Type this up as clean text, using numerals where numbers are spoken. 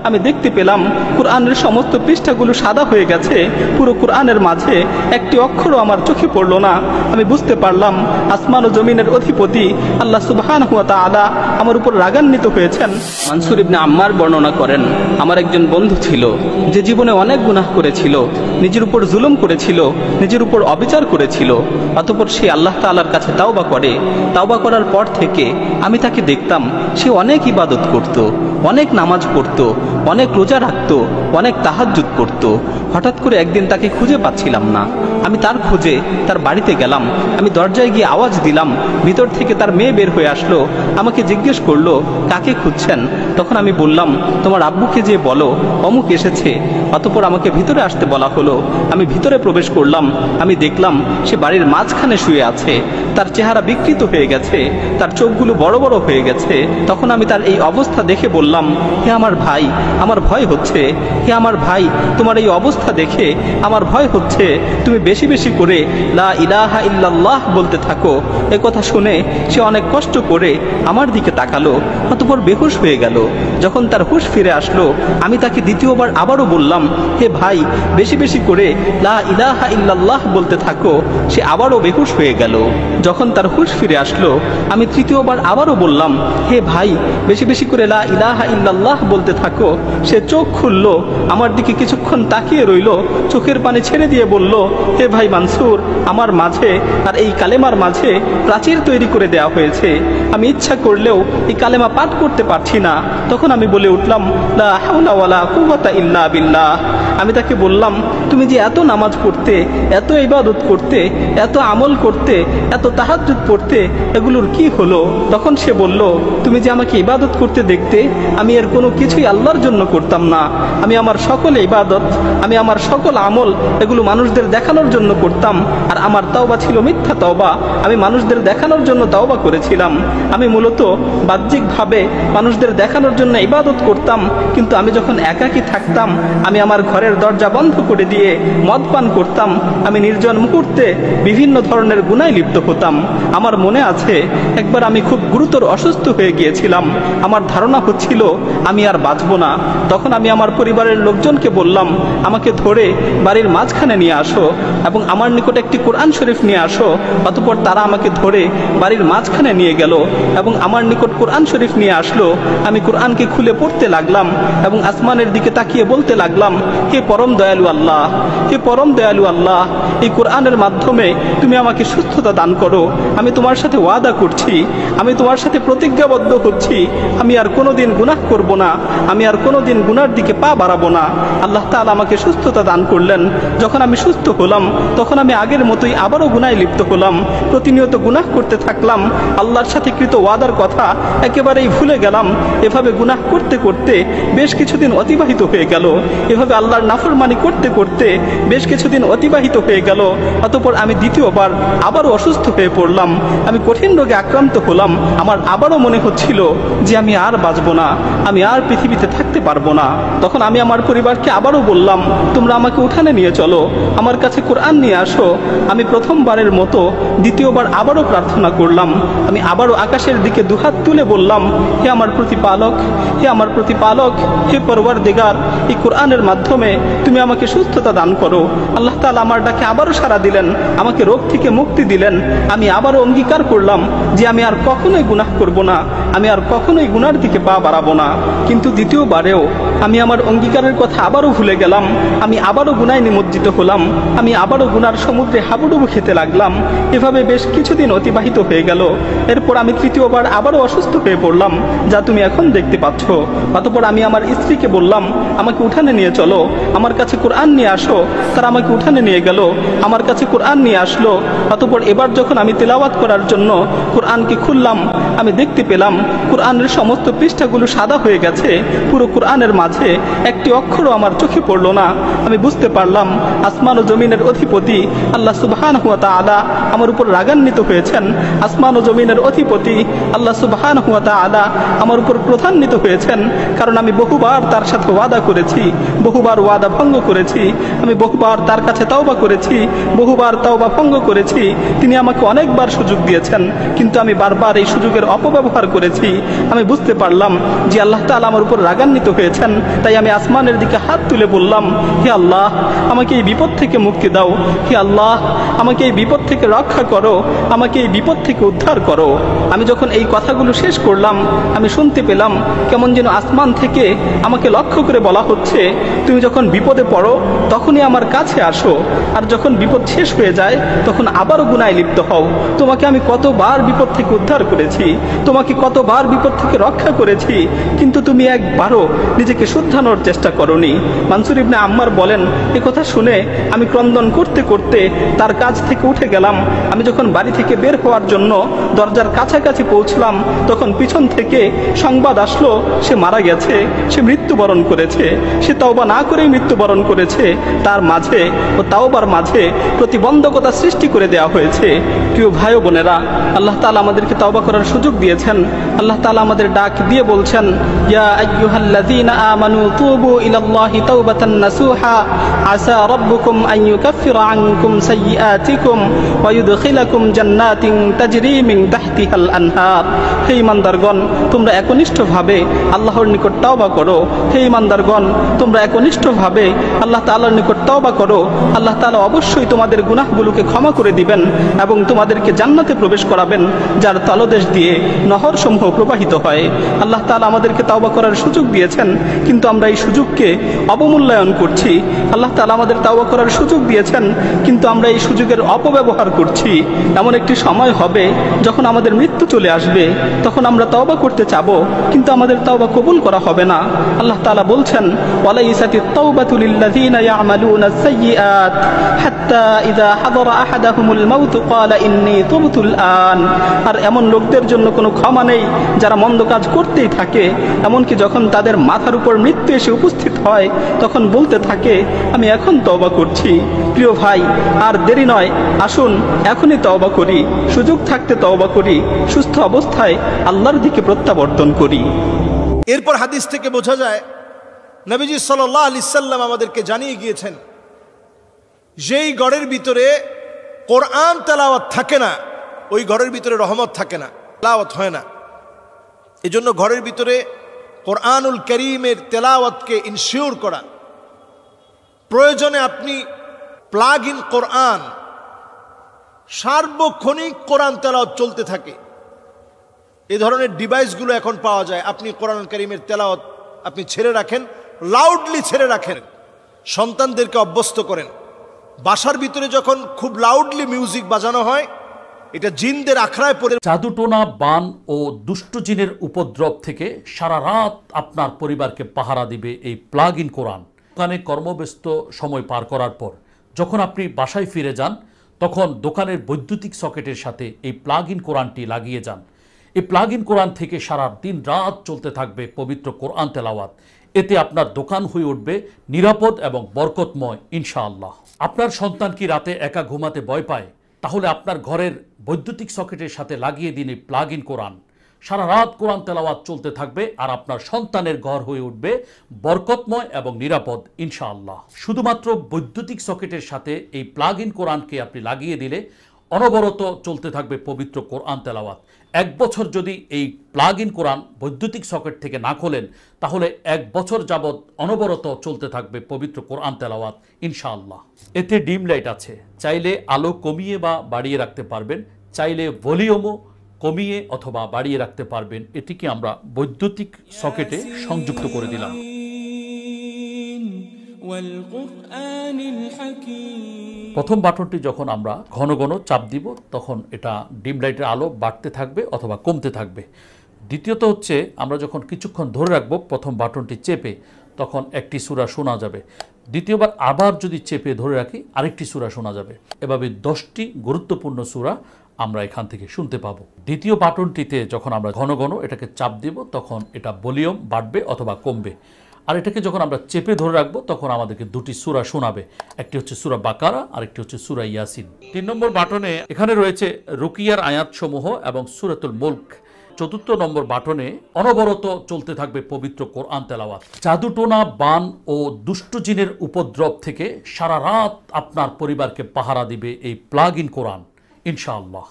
আমি দেখতে পেলাম কোরআনের সমস্ত পৃষ্ঠাগুলো সাদা হয়ে গেছে। পুরো কোরআনের মাঝে একটি অক্ষরও আমার চোখে পড়লো না। আমি বুঝতে পারলাম আসমান ও জমিনের অধিপতি আল্লাহ সুবহানাহু ওয়া তাআলা আমার উপর রাগান্বিত হয়েছেন। মানসুর ইবনে আম্মার বর্ণনা করেন, আমার একজন বন্ধু ছিল যে জীবনে অনেক গুনাহ করেছিল, নিজের উপর জুলুম করেছিল, নিজের উপর অবিচার করেছিল। অতঃপর সে আল্লাহ তাআলার কাছে তাওবা করে। তাওবা করার পর থেকে আমি তাকে দেখতাম সে অনেক ইবাদত করত, অনেক নামাজ পড়ত, অনেক রোজা রাখত, অনেক তাহাজ্জুদ করত। হঠাৎ করে একদিন তাকে খুঁজে পাচ্ছিলাম না। আমি তার খোঁজে তার বাড়িতে গেলাম। আমি দরজায় গিয়ে আওয়াজ দিলাম, ভিতর থেকে তার মেয়ে বের হয়ে আসলো। আমাকে জিজ্ঞেস করলো কাকে খুঁজছেন। তখন আমি বললাম, তোমার আব্বুকে যে বলো অমুক এসেছে। অতঃপর আমাকে ভিতরে আসতে বলা হলো। আমি ভিতরে প্রবেশ করলাম। আমি দেখলাম সে বাড়ির মাঝখানে শুয়ে আছে। তার চেহারা বিকৃত হয়ে গেছে, তার চোখগুলো বড় বড় হয়ে গেছে। তখন আমি তার এই অবস্থা দেখে বললাম, হে আমার ভাই, আমার ভয় হচ্ছে। হে আমার ভাই, তোমার এই অবস্থা দেখে আমার ভয় হচ্ছে। তুমি বেশি বেশি করে লা ইলাহা ইল্লাল্লাহ বলতে থাকো। এ কথা শুনে সে অনেক কষ্ট করে আমার দিকে তাকালো, অতঃপর বেহুশ হয়ে গেল। যখন তার হুঁশ ফিরে আসলো, আমি তাকে দ্বিতীয়বার আবারও বললাম, হে ভাই, বেশি বেশি করে লা ইলাহা ইল্লাল্লাহ বলতে থাকো। সে আবারও বেহুশ হয়ে গেল। যখন তার হুঁশ ফিরে আসলো, আমি তৃতীয়বার আবারও বললাম, হে ভাই, বেশি বেশি করে লা ইলাহা ইল্লাল্লাহ বলতে থাকো। সে চোখ খুলল, আমার দিকে কিছুক্ষণ তাকিয়ে রইল, চোখের পানি ছেড়ে দিয়ে বলল, হে ভাই মানসুর, আমার মাঝে আর এই কালেমার মাঝে প্রাচীর তৈরি করে দেওয়া হয়েছে। আমি ইচ্ছা করলেও এই কালেমা পাঠ করতে পারছি না। তখন আমি বলে উঠলাম, লা হাওলা ওয়ালা কুওয়াতা ইল্লা বিল্লাহ। আমি তাকে বললাম, তুমি যে এত নামাজ পড়তে, এত ইবাদত করতে, এত আমল করতে, এত তাহাজ্জুদ পড়তে, এগুলোর কি হলো? তখন সে বলল, তুমি যে আমাকে ইবাদত করতে দেখতে, আমি এর কোনো কিছুই আল্লাহর জন্য করতাম না। আমি আমার সকল ইবাদত, আমি আমার সকল আমল, এগুলো মানুষদের দেখানোর জন্য করতাম। আর আমার তাওবা ছিল মিথ্যা তাওবা। আমি মানুষদের দেখানোর জন্য তাওবা করেছিলাম। আমি মূলত বাহ্যিকভাবে মানুষদের দেখানোর জন্য ইবাদত করতাম, কিন্তু আমি যখন একাকী থাকতাম, আমি আমার ঘরের দরজা বন্ধ করে দিয়ে মদ পান করতাম। আমি নির্জন মুহূর্তে বিভিন্ন ধরনের গুনায় লিপ্ত হতাম। আমার মনে আছে একবার আমি খুব গুরুতর অসুস্থ হয়ে গিয়েছিলাম। আমার ধারণা হচ্ছিল আমি আর বাঁচব না। তখন আমি আমার পরিবারের লোকজনকে বললাম, আমাকে ধরে বাড়ির মাঝখানে নিয়ে আসো এবং আমার নিকট একটি কোরআন শরীফ নিয়ে আসো। অতঃপর তারা আমাকে ধরে বাড়ির মাঝখানে নিয়ে গেল এবং আমার নিকট কোরআন শরীফ নিয়ে আসলো। আমি কোরআনকে খুলে পড়তে লাগলাম এবং আসমানের দিকে তাকিয়ে বলতে লাগলাম, হে পরম দয়ালু আল্লাহ, হে পরম দয়ালু আল্লাহ, এই কোরআনের মাধ্যমে তুমি আমাকে সুস্থতা দান করো। আমি তোমার সাথে ওয়াদা করছি, আমি তোমার সাথে প্রতিজ্ঞাবদ্ধ হচ্ছি, আমি আর কোনোদিন গুনাহ করব না, আমি আর কোনোদিন গুনার দিকে পা বাড়াবো না। আল্লাহ তাআলা আমাকে সুস্থতা দান করলেন। যখন আমি সুস্থ হলাম, তখন আমি আগের মতোই আবারও গুনায় লিপ্ত হলাম। প্রতিনিয়ত গুনাহ করতে থাকলাম। আল্লাহর সাথে কৃত ওয়াদার কথা একেবারেই ভুলে গেলাম। এভাবে গুনাহ করতে করতে বেশ কিছুদিন অতিবাহিত হয়ে গেল। এভাবে আল্লাহর নাফরমানি করতে করতে বেশ কিছুদিন অতিবাহিত হয়ে গেল। অতঃপর আমি দ্বিতীয়বার আবারও অসুস্থ হয়ে পড়লাম। আমি কঠিন রোগে আক্রান্ত হলাম। আমার আবারও মনে হচ্ছিল যে আমি আর বাঁচব না, আমি আর পৃথিবীতে থাকতে পারবো না। তখন আমি আমার পরিবারকে আবারও বললাম, তোমরা আমাকে উঠানে নিয়ে চলো, আমার কাছে কোরআন নিয়ে আসো। আমি প্রথমবারের মতো দ্বিতীয়বার আবারও প্রার্থনা করলাম। আমি আবারও আকাশের দিকে দুহাত তুলে বললাম, হে আমার প্রতিপালক, হে আমার প্রতিপালক, হে পরওয়ারদিগার, এই কোরআনের মাধ্যমে তুমি আমাকে সুস্থতা দান করো। আল্লাহ তাআলা আমার ডাকে আবারও সাড়া দিলেন, আমাকে রোগ থেকে মুক্তি দিলেন। আমি আবারও অঙ্গীকার করলাম যে আমি আর কখনোই গুনাহ করব না, আমি আর কখনোই গুনার দিকে পা বাড়াবো না। কিন্তু দ্বিতীয়বারেও আমি আমার অঙ্গীকারের কথা আবারও ভুলে গেলাম। আমি আবারও গুনায় নিমজ্জিত হলাম। আমি আবারও গুনার সমুদ্রে হাবুডুবু খেতে লাগলাম। এভাবে বেশ কিছুদিন অতিবাহিত হয়ে গেল। এরপর আমি তৃতীয়বার আবারও অসুস্থ হয়ে পড়লাম, যা তুমি এখন দেখতে পাচ্ছ। অতঃপর আমি আমার স্ত্রীকে বললাম, আমাকে উঠানে নিয়ে চলো, আমার কাছে কোরআন নিয়ে আসো। তারা আমাকে উঠানে নিয়ে গেল, আমার কাছে কোরআন নিয়ে আসলো। অতঃপর এবার যখন আমি তেলাওয়াত করার জন্য কোরআনকে খুললাম, আমি দেখতে পেলাম কোরআনের সমস্ত পৃষ্ঠাগুলো সাদা হয়ে গেছে। পুরো কোরআনের মাঝে একটি অক্ষরও আমার চোখে পড়লো না। আমি বুঝতে পারলাম আসমান ও জমিনের অধিপতি আল্লাহ সুবহানাহু ওয়া তাআলা আমার উপর রাগান্বিত হয়েছেন। আসমান ও জমিনের অধিপতি আল্লাহ সুবহানাহু ওয়া তাআলা আমার উপর ক্রোধান্বিত হয়েছেন, কারণ আমি বহুবার তার সাথে ওয়াদা করেছি, বহুবার ওয়াদা ভঙ্গ করেছি। আমি বহুবার তার কাছে তাওবা করেছি, বহুবার তাওবা ভঙ্গ করেছি। তিনি আমাকে অনেকবার সুযোগ দিয়েছেন, কিন্তু আমি বারবার এই সুযোগের অপব্যবহার করেছি। করেছি, আমি বুঝতে পারলাম যে আল্লাহ তাআলা আমার উপর রাগান্বিত হয়েছেন। তাই আমি আসমানের দিকে হাত তুলে বললাম, হে আল্লাহ, আমাকে এই বিপদ থেকে মুক্তি দাও। হে আল্লাহ, আমাকে এই বিপদ থেকে রক্ষা করো, আমাকে এই বিপদ থেকে উদ্ধার করো। আমি যখন এই কথাগুলো শেষ করলাম, আমি শুনতে পেলাম কেমন যেন আসমান থেকে আমাকে লক্ষ্য করে বলা হচ্ছে, তুমি যখন বিপদে পড়ো তখনই আমার কাছে আসো, আর যখন বিপদ শেষ হয়ে যায় তখন আবারও গুনায় লিপ্ত হও। তোমাকে আমি কতবার বিপদ থেকে উদ্ধার করেছি, তোমাকে কতবার বিপদ থেকে রক্ষা করেছি, কিন্তু তুমি একবারও নিজেকে শুধরানোর চেষ্টা করোনি। মানসুর ইবনে আম্মার বলেন, এ কথা শুনে আমি ক্রন্দন করতে করতে তার কাছ থেকে উঠে গেলাম। আমি যখন বাড়ি থেকে বের হওয়ার জন্য দরজার কাছাকাছি পৌঁছলাম, তখন পিছন থেকে সংবাদ আসলো সে মারা গেছে, সে মৃত্যুবরণ করেছে। সে তওবা না করেই মৃত্যুবরণ করেছে। তার মাঝে ও তাওবার মাঝে প্রতিবন্ধকতা সৃষ্টি করে দেওয়া হয়েছে। প্রিয় ভাই ও বোনেরা, আল্লাহ তাআলা আমাদেরকে তওবা করার সুযোগ দিয়েছেন। আল্লাহ তাআলা আমাদের ডাক দিয়ে বলছেন, ইয়া আইয়ুহাল্লাযীনা আমানু তুবু ইলাল্লাহি তাওবাতান নাসুহা আসা রাব্বুকুম আন ইউকাফিরা আনকুম সাইয়্যাতিকুম ওয়া ইউদখিলাকুম জান্নাতিন তাজরি মিন তাহতিহাল আনহার। হে ঈমানদারগণ, তোমরা একনিষ্ঠভাবে আল্লাহর নিকট তওবা করো। হে ঈমানদারগণ, তোমরা একনিষ্ঠভাবে আল্লাহ তাআলার নিকট তওবা করো। আল্লাহ তাআলা অবশ্যই তোমাদের গুনাহগুলোকে ক্ষমা করে দিবেন এবং তোমাদেরকে জান্নাতে প্রবেশ করাবেন, যার তলদেশ দিয়ে নহরসমূহ প্রবাহিত হয়। আল্লাহ তাআলা আমাদেরকে তওবা করার সুযোগ দিয়েছেন, কিন্তু আমরা এই সুযোগকে অবমূল্যায়ন করছি। আল্লাহ তাআলা আমাদের তওবা করার সুযোগ দিয়েছেন, কিন্তু আমরা এই সুযোগের অপব্যবহার করছি। এমন একটি সময় হবে যখন আমাদের মৃত্যু চলে আসবে, তখন আমরা তওবা করতে চাবো, কিন্তু আমাদের তওবা কবুল করা হবে না। আল্লাহ তাআলা বলছেন, ওয়ালাইসাতিত তাওবাতু লিল্লাযীনা ইয়া'মালুনাস সাইয়্যাত হাত্তা ইযা হাদারা আহাদাহুমুল মাউত ক্বালা ইন্নী তুবতুল আন। আর এমন লোকদের জন্য কোনো ক্ষমা নেই যারা মন্দ কাজ করতেই থাকে, এমনকি যখন তাদের মাথার উপর মৃত্যু এসে উপস্থিত হয় তখন বলতে থাকে, আমি এখন তওবা করছি। প্রিয় ভাই, আর দেরি নয়, আসুন এখনই তওবা করি, সুযোগ থাকতে তওবা করি, সুস্থ অবস্থায় আল্লাহর দিকে প্রত্যাবর্তন করি। এরপর হাদিস থেকে বোঝা যায়, নবীজি সাল্লাল্লাহু আলাইহি সাল্লাম আমাদেরকে জানিয়ে গিয়েছেন, যেই ঘরের ভিতরে কোরআন তেলাওয়াত থাকে না, ওই ঘরের ভিতরে রহমত থাকে না, তেলাওয়াত হয় না। এজন্য ঘরের ভিতরে কোরআনুল কারীমের তেলাওয়াতকে ইনশিওর করা, প্রয়োজনে আপনি প্লাগ ইন কোরআন, সার্বক্ষণিক কোরআন তেলাওয়াত চলতে থাকে, এই ধরনের ডিভাইসগুলো এখন পাওয়া যায়। আপনি কোরআনুল কারীমের তেলাওয়াত আপনি ছেড়ে রাখেন, লাউডলি ছেড়ে রাখেন, সন্তানদেরকে অভ্যস্ত করেন। বাসার ভিতরে যখন খুব লাউডলি মিউজিক বাজানো হয়, এটা জিনদের আখড়ায় পড়ে। জাদুটোনা, বান ও দুষ্ট জিনের উপদ্রব থেকে সারা রাত আপনার পরিবারকে পাহারা দিবে এই প্লাগ ইন কোরআন। দোকানে কর্মব্যস্ত সময় পার করার পর যখন আপনি বাসায় ফিরে যান, তখন দোকানের বৈদ্যুতিক সকেটের সাথে এই প্লাগ ইন কোরআনটি লাগিয়ে যান। এই প্লাগ ইন কোরআন থেকে সারা দিন রাত চলতে থাকবে পবিত্র কোরআন তেলাওয়াত। এতে আপনার দোকান হয়ে উঠবে নিরাপদ এবং বরকতময় ইনশাআল্লাহ। আপনার সন্তান কি রাতে একা ঘুমাতে ভয় পায়? তাহলে আপনার ঘরের বৈদ্যুতিক সকেটের সাথে লাগিয়ে দিন এই প্লাগ ইন কোরআন। সারা রাত কোরআন তেলাওয়াত চলতে থাকবে আর আপনার সন্তানের ঘর হয়ে উঠবে বরকতময় এবং নিরাপদ ইনশাআল্লাহ। শুধুমাত্র বৈদ্যুতিক সকেটের সাথে এই প্লাগ ইন কোরআনকে আপনি লাগিয়ে দিলে অনবরত চলতে থাকবে পবিত্র কোরআন তেলাওয়াত। 1 বছর যদি এই প্লাগ ইন কোরআন বৈদ্যুতিক সকেট থেকে না খোলেন, তাহলে 1 বছর যাবৎ অনবরত চলতে থাকবে পবিত্র কোরআন তেলাওয়াত ইনশাআল্লাহ। এতে ডিম লাইট আছে, চাইলে আলো কমিয়ে বা বাড়িয়ে রাখতে পারবেন, চাইলে ভলিউমও কমিয়ে অথবা বাড়িয়ে রাখতে পারবেন। এটিকে আমরা বৈদ্যুতিক সকেটে সংযুক্ত করে দিলাম। প্রথম বাটনটি যখন আমরা ঘন ঘন চাপ দিব, তখন এটা ডিম লাইটের আলো বাড়তে থাকবে অথবা কমতে থাকবে। দ্বিতীয়ত হচ্ছে, আমরা যখন কিছুক্ষণ ধরে রাখবো প্রথম বাটনটি চেপে, তখন একটি সূরা শোনা যাবে। দ্বিতীয়বার আবার যদি চেপে ধরে রাখি, আরেকটি সূরা শোনা যাবে। এভাবে 10টি গুরুত্বপূর্ণ সূরা আমরা এখান থেকে শুনতে পাবো। দ্বিতীয় বাটনটিতে যখন আমরা ঘন ঘন এটাকে চাপ দিব, তখন এটা ভলিউম বাড়বে অথবা কমবে। আর এটাকে যখন আমরা চেপে ধরে রাখবো, তখন আমাদেরকে 2টি সূরা শোনাবে। একটি হচ্ছে সূরা বাকারা, আরেকটি হচ্ছে সূরা ইয়াসিন। 3 নম্বর বাটনে এখানে রয়েছে রুকিয়ার আয়াতসমূহ এবং সূরাতুল মুলক। 4র্থ নম্বর বাটনে অনবরত চলতে থাকবে পবিত্র কোরআন তেলাওয়াত। জাদুটোনা, বান ও দুষ্ট জিনের উপদ্রব থেকে সারা রাত আপনার পরিবারকে পাহারা দিবে এই প্লাগ ইন কোরআন ইনশাআল্লাহ।